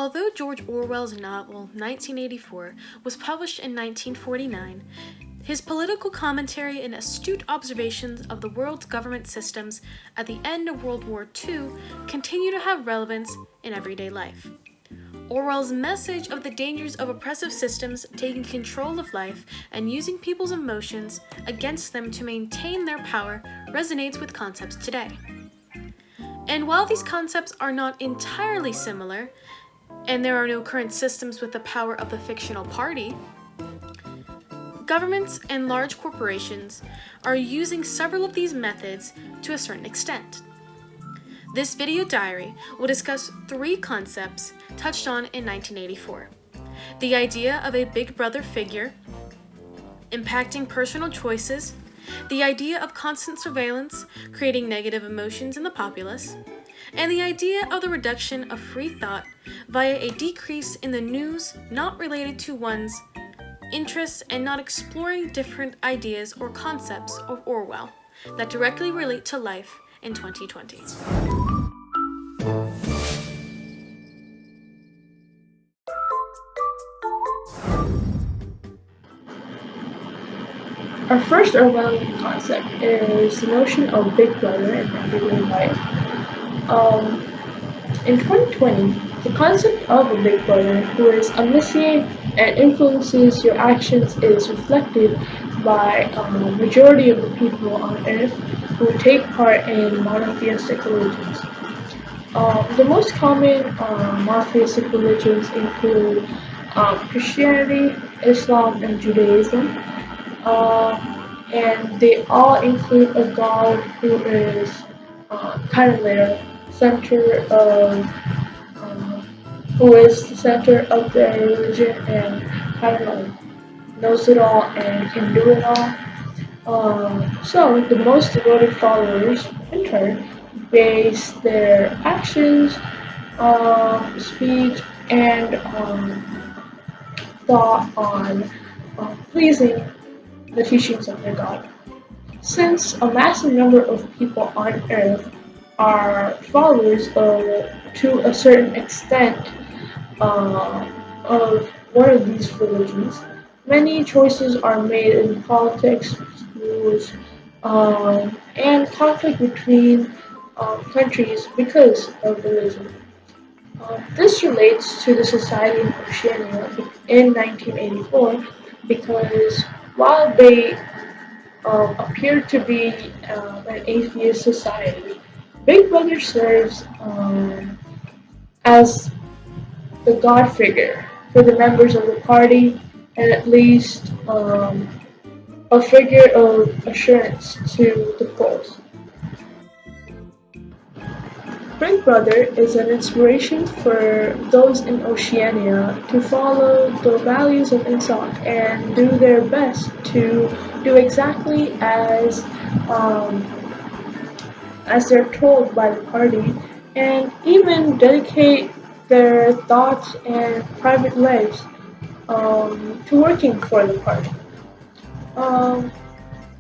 Although George Orwell's novel 1984 was published in 1949, his political commentary and astute observations of the world's government systems at the end of World War II continue to have relevance in everyday life. Orwell's message of the dangers of oppressive systems taking control of life and using people's emotions against them to maintain their power resonates with concepts today. And while these concepts are not entirely similar, and there are no current systems with the power of the fictional party, governments and large corporations are using several of these methods to a certain extent. This video diary will discuss 3 concepts touched on in 1984. The idea of a big brother figure, impacting personal choices, the idea of constant surveillance, creating negative emotions in the populace, and the idea of the reduction of free thought via a decrease in the news not related to one's interests and not exploring different ideas or concepts of Orwell that directly relate to life in 2020. Our first Orwellian concept is the notion of Big Brother in everyday life. In 2020, the concept of a Big Brother who is omniscient and influences your actions is reflected by a majority of the people on Earth who take part in monotheistic religions. The most common monotheistic religions include Christianity, Islam, and Judaism. And they all include a God who is kind of their center of, who is the center of their religion and kind of knows it all and can do it all. So the most devoted followers, in turn, base their actions, speech, and thought on pleasing the teachings of their God. Since a massive number of people on Earth are followers to a certain extent of one of these religions, many choices are made in politics, schools, and conflict between countries because of religion. This relates to the Society of Oceania in 1984 because while they appear to be an atheist society, Big Brother serves as the God figure for the members of the party and at least a figure of assurance to the polls. Big Brother is an inspiration for those in Oceania to follow the values of INSOC and do their best to do exactly as they're told by the party, and even dedicate their thoughts and private lives to working for the party.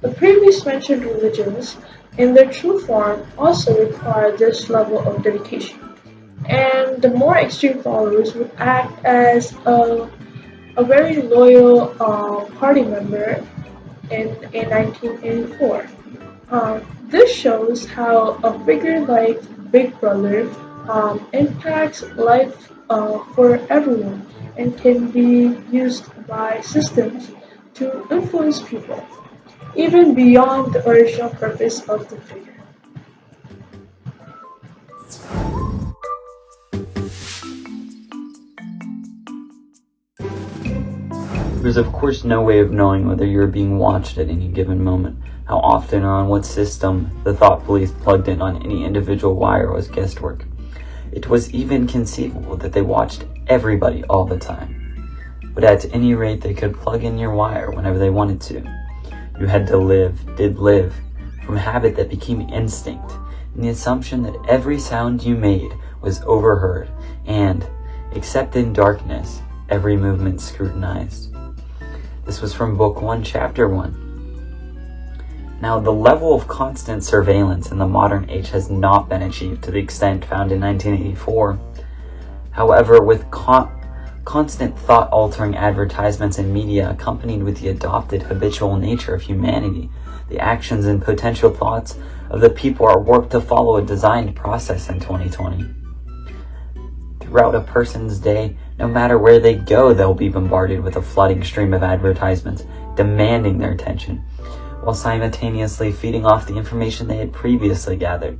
The previous mentioned religions in their true form also require this level of dedication, and the more extreme followers would act as a very loyal party member in 1984. This shows how a figure like Big Brother impacts life for everyone and can be used by systems to influence people, even beyond the original purpose of the figure. There's of course no way of knowing whether you're being watched at any given moment, how often or on what system the thought police plugged in on any individual wire was guesswork. It was even conceivable that they watched everybody all the time. But at any rate, they could plug in your wire whenever they wanted to. You had to did live, from habit that became instinct, in the assumption that every sound you made was overheard, and, except in darkness, every movement scrutinized. This was from Book 1, Chapter 1. Now, the level of constant surveillance in the modern age has not been achieved to the extent found in 1984. However, with constant thought-altering advertisements and media accompanied with the adopted habitual nature of humanity, the actions and potential thoughts of the people are warped to follow a designed process in 2020. Throughout a person's day, no matter where they go, they'll be bombarded with a flooding stream of advertisements demanding their attention, while simultaneously feeding off the information they had previously gathered.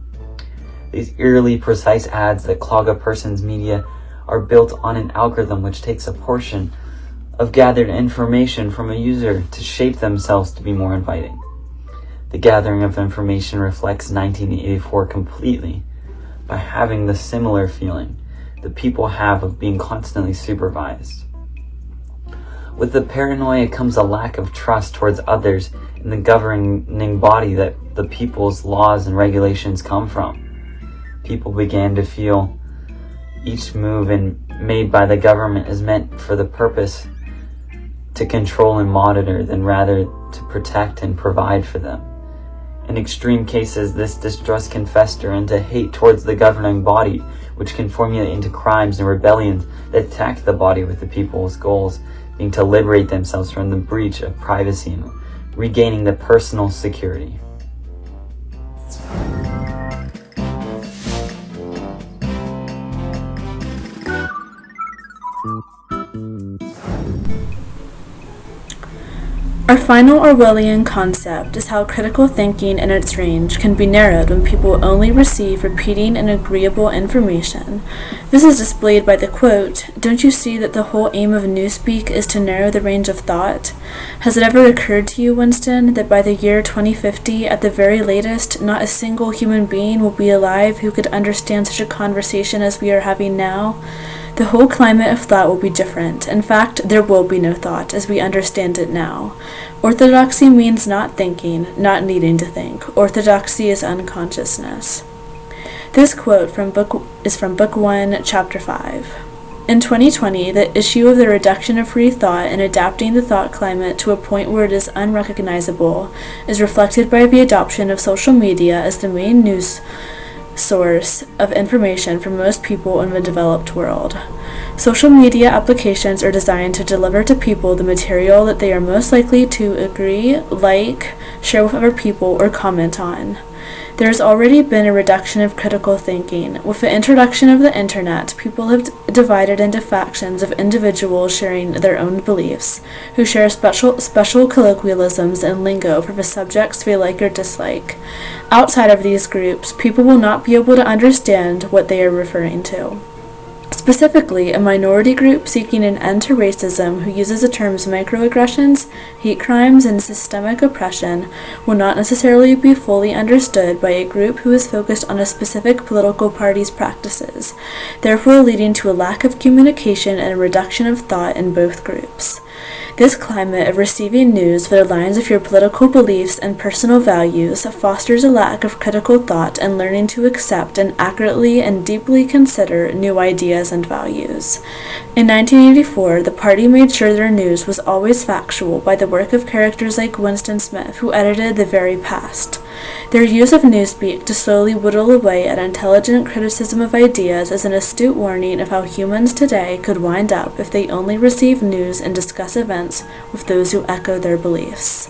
These eerily precise ads that clog a person's media are built on an algorithm which takes a portion of gathered information from a user to shape themselves to be more inviting. The gathering of information reflects 1984 completely by having the similar feeling the people have of being constantly supervised. With the paranoia comes a lack of trust towards others in the governing body that the people's laws and regulations come from. People began to feel each move made by the government is meant for the purpose to control and monitor than rather to protect and provide for them. In extreme cases, this distrust can fester into hate towards the governing body, which can formulate into crimes and rebellions that attack the body, with the people's goals being to liberate themselves from the breach of privacy and regaining the personal security. Our final Orwellian concept is how critical thinking and its range can be narrowed when people only receive repeating and agreeable information. This is displayed by the quote, "Don't you see that the whole aim of newspeak is to narrow the range of thought? Has it ever occurred to you, Winston, that by the year 2050, at the very latest, not a single human being will be alive who could understand such a conversation as we are having now? The whole climate of thought will be different. In fact, there will be no thought as we understand it now. Orthodoxy means not thinking, not needing to think. Orthodoxy is unconsciousness." This quote is from Book 1, Chapter 5. In 2020, the issue of the reduction of free thought and adapting the thought climate to a point where it is unrecognizable is reflected by the adoption of social media as the main news source of information for most people in the developed world. Social media applications are designed to deliver to people the material that they are most likely to agree, like, share with other people, or comment on. There has already been a reduction of critical thinking. With the introduction of the internet, people have divided into factions of individuals sharing their own beliefs, who share special colloquialisms and lingo for the subjects they like or dislike. Outside of these groups, people will not be able to understand what they are referring to. Specifically, a minority group seeking an end to racism who uses the terms microaggressions, hate crimes, and systemic oppression will not necessarily be fully understood by a group who is focused on a specific political party's practices, therefore leading to a lack of communication and a reduction of thought in both groups. This climate of receiving news that aligns with your political beliefs and personal values fosters a lack of critical thought and learning to accept and accurately and deeply consider new ideas and values. In 1984, the party made sure their news was always factual by the work of characters like Winston Smith, who edited The Very Past. Their use of newspeak to slowly whittle away at intelligent criticism of ideas is an astute warning of how humans today could wind up if they only receive news and discuss events with those who echo their beliefs.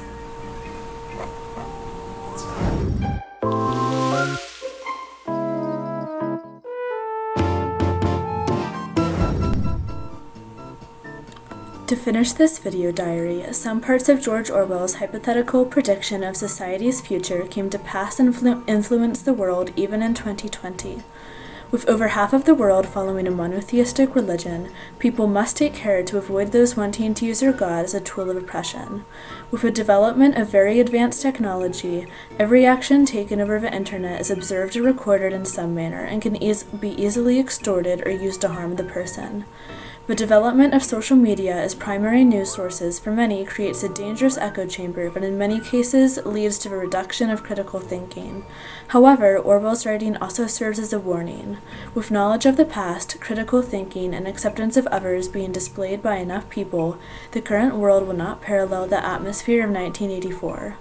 To finish this video diary, some parts of George Orwell's hypothetical prediction of society's future came to pass and influence the world even in 2020. With over half of the world following a monotheistic religion, people must take care to avoid those wanting to use their God as a tool of oppression. With the development of very advanced technology, every action taken over the internet is observed or recorded in some manner and can be easily extorted or used to harm the person. The development of social media as primary news sources for many creates a dangerous echo chamber that in many cases leads to the reduction of critical thinking. However, Orwell's writing also serves as a warning. With knowledge of the past, critical thinking, and acceptance of others being displayed by enough people, the current world will not parallel the atmosphere of 1984.